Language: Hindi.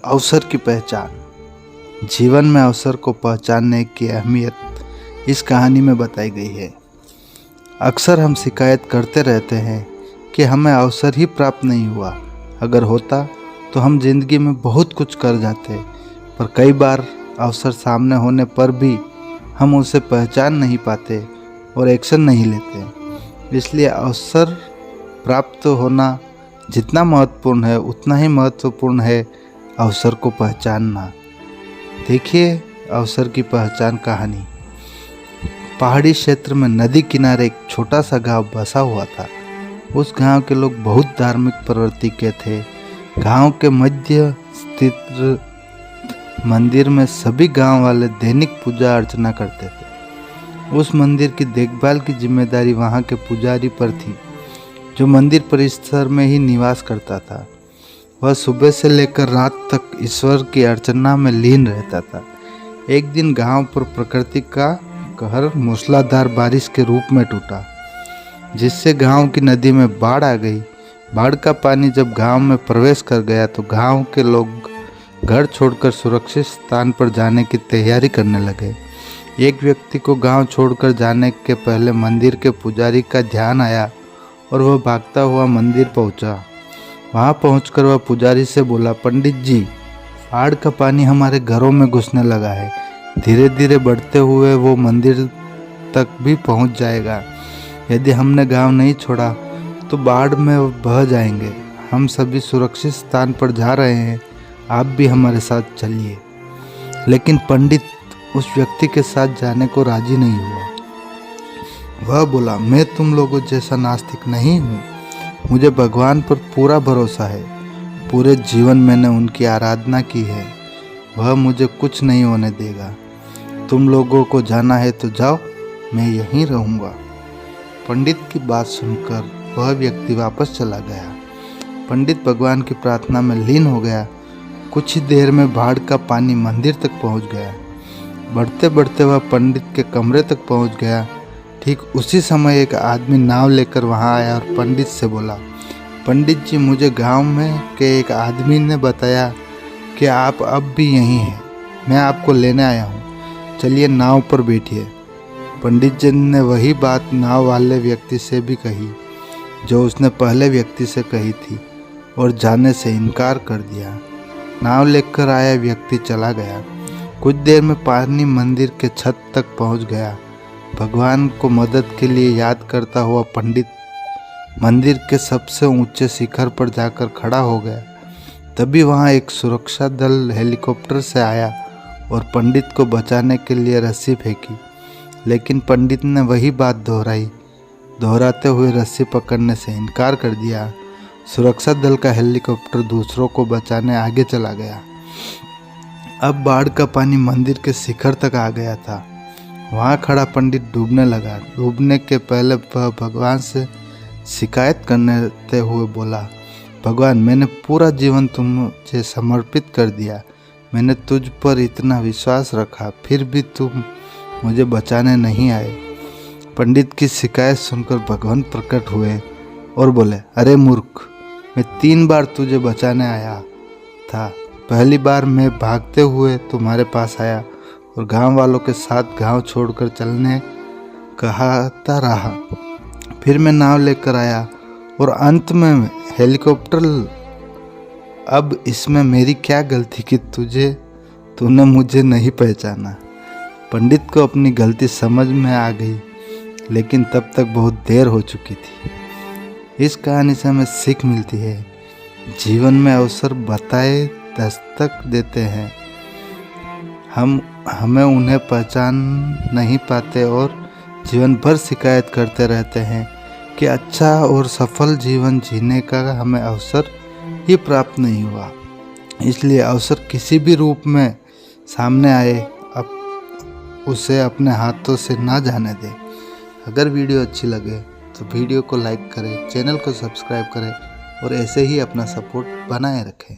अवसर की पहचान। जीवन में अवसर को पहचानने की अहमियत इस कहानी में बताई गई है। अक्सर हम शिकायत करते रहते हैं कि हमें अवसर ही प्राप्त नहीं हुआ। अगर होता तो हम जिंदगी में बहुत कुछ कर जाते, पर कई बार अवसर सामने होने पर भी हम उसे पहचान नहीं पाते और एक्शन नहीं लेते। इसलिए अवसर प्राप्त होना जितना महत्वपूर्ण है, उतना ही महत्वपूर्ण है अवसर को पहचानना। देखिए अवसर की पहचान कहानी। पहाड़ी क्षेत्र में नदी किनारे एक छोटा सा गांव बसा हुआ था। उस गांव के लोग बहुत धार्मिक प्रवृत्ति के थे। गांव के मध्य स्थित मंदिर में सभी गांव वाले दैनिक पूजा अर्चना करते थे। उस मंदिर की देखभाल की जिम्मेदारी वहां के पुजारी पर थी, जो मंदिर परिसर में ही निवास करता था। वह सुबह से लेकर रात तक ईश्वर की अर्चना में लीन रहता था। एक दिन गांव पर प्रकृति का कहर मूसलाधार बारिश के रूप में टूटा, जिससे गांव की नदी में बाढ़ आ गई। बाढ़ का पानी जब गांव में प्रवेश कर गया तो गांव के लोग घर छोड़कर सुरक्षित स्थान पर जाने की तैयारी करने लगे। एक व्यक्ति को गांव छोड़कर जाने के पहले मंदिर के पुजारी का ध्यान आया और वह भागता हुआ मंदिर पहुंचा। वहां पहुंचकर वह पुजारी से बोला, पंडित जी, बाढ़ का पानी हमारे घरों में घुसने लगा है। धीरे धीरे बढ़ते हुए वो मंदिर तक भी पहुंच जाएगा। यदि हमने गांव नहीं छोड़ा तो बाढ़ में बह जाएंगे। हम सभी सुरक्षित स्थान पर जा रहे हैं, आप भी हमारे साथ चलिए। लेकिन पंडित उस व्यक्ति के साथ जाने को राजी नहीं हुआ। वह बोला, मैं तुम लोगों जैसा नास्तिक नहीं हूँ। मुझे भगवान पर पूरा भरोसा है। पूरे जीवन मैंने उनकी आराधना की है। वह मुझे कुछ नहीं होने देगा। तुम लोगों को जाना है तो जाओ, मैं यहीं रहूँगा। पंडित की बात सुनकर वह व्यक्ति वापस चला गया। पंडित भगवान की प्रार्थना में लीन हो गया। कुछ ही देर में बाढ़ का पानी मंदिर तक पहुँच गया। बढ़ते बढ़ते वह पंडित के कमरे तक पहुँच गया। ठीक उसी समय एक आदमी नाव लेकर वहां आया और पंडित से बोला, पंडित जी, मुझे गांव में के एक आदमी ने बताया कि आप अब भी यहीं हैं। मैं आपको लेने आया हूं, चलिए नाव पर बैठिए। पंडित जी ने वही बात नाव वाले व्यक्ति से भी कही जो उसने पहले व्यक्ति से कही थी और जाने से इनकार कर दिया। नाव लेकर आया व्यक्ति चला गया। कुछ देर में पानी मंदिर के छत तक पहुंच गया। भगवान को मदद के लिए याद करता हुआ पंडित मंदिर के सबसे ऊंचे शिखर पर जाकर खड़ा हो गया। तभी वहां एक सुरक्षा दल हेलीकॉप्टर से आया और पंडित को बचाने के लिए रस्सी फेंकी। लेकिन पंडित ने वही बात दोहराते हुए रस्सी पकड़ने से इनकार कर दिया। सुरक्षा दल का हेलीकॉप्टर दूसरों को बचाने आगे चला गया। अब बाढ़ का पानी मंदिर के शिखर तक आ गया था। वहाँ खड़ा पंडित डूबने लगा। डूबने के पहले वह भगवान से शिकायत करते हुए बोला, भगवान, मैंने पूरा जीवन तुझे समर्पित कर दिया। मैंने तुझ पर इतना विश्वास रखा, फिर भी तुम मुझे बचाने नहीं आए। पंडित की शिकायत सुनकर भगवान प्रकट हुए और बोले, अरे मूर्ख, मैं 3 बार तुझे बचाने आया था। पहली बार मैं भागते हुए तुम्हारे पास आया और गांव वालों के साथ गांव छोड़कर चलने कहता रहा। फिर मैं नाव लेकर आया और अंत में हेलीकॉप्टर। अब इसमें मेरी क्या गलती कि तूने मुझे नहीं पहचाना। पंडित को अपनी गलती समझ में आ गई, लेकिन तब तक बहुत देर हो चुकी थी। इस कहानी से हमें सीख मिलती है, जीवन में अवसर बताए दस्तक देते हैं, हमें उन्हें पहचान नहीं पाते और जीवन भर शिकायत करते रहते हैं कि अच्छा और सफल जीवन जीने का हमें अवसर ही प्राप्त नहीं हुआ। इसलिए अवसर किसी भी रूप में सामने आए, उसे अपने हाथों से ना जाने दें। अगर वीडियो अच्छी लगे तो वीडियो को लाइक करें, चैनल को सब्सक्राइब करें और ऐसे ही अपना सपोर्ट बनाए रखें।